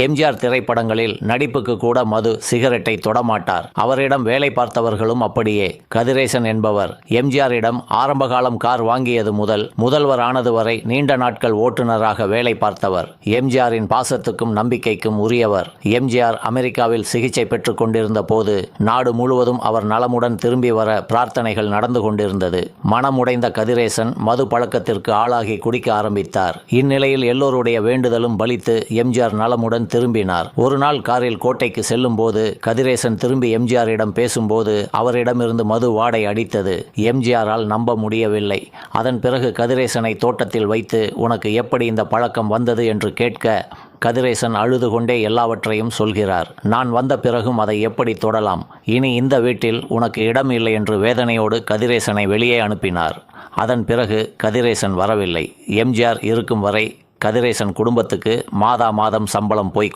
எம்ஜிஆர் திரைப்படங்களில் நடிப்புக்கு கூட மது, சிகரெட்டை தொடமாட்டார். அவரிடம் வேலை பார்த்தவர்களும் அப்படியே. கதிரேசன் என்பவர் எம்ஜிஆரிடம் ஆரம்பகாலம் கார் வாங்கியது முதல் முதல்வர் ஆனது வரை நீண்ட நாட்கள் ஓட்டுநராக வேலை பார்த்தவர். எம்ஜிஆரின் பாசத்துக்கும் நம்பிக்கைக்கும் உரியவர். எம்ஜிஆர் அமெரிக்காவில் சிகிச்சை பெற்றுக் கொண்டிருந்த போது நாடு முழுவதும் அவர் நலமுடன் திரும்பி வர பிரார்த்தனைகள் நடந்து கொண்டிருந்தது. மனமுடைந்த கதிரேசன் மது பழக்கத்திற்கு ஆளாகி குடிக்க ஆரம்பித்தார். இந்நிலையில் எல்லோருடைய வேண்டுதலும் பலித்து எம்ஜிஆர் நலமுடன் திரும்பினார். ஒரு நாள் காரில் கோட்டைக்கு செல்லும் போது கதிரேசன் திரும்பி எம்ஜிஆரிடம் பேசும்போது அவரிடமிருந்து மது வாடை அடித்தது. எம்ஜிஆரால் நம்ப முடியவில்லை. அதன் பிறகு கதிரேசனை தோட்டத்தில் வைத்து உனக்கு எப்படி இந்த பழக்கம் வந்தது என்று கேட்க கதிரேசன் அழுது கொண்டே எல்லாவற்றையும் சொல்கிறார். நான் வந்த பிறகும் அதை எப்படி தொடலாம்? இனி இந்த வீட்டில் உனக்கு இடம் இல்லை என்று வேதனையோடு கதிரேசனை வெளியே அனுப்பினார். அதன் பிறகு கதிரேசன் வரவில்லை. எம்ஜிஆர் இருக்கும் வரை கதிரேசன் குடும்பத்துக்கு மாதா மாதம் சம்பளம் போய்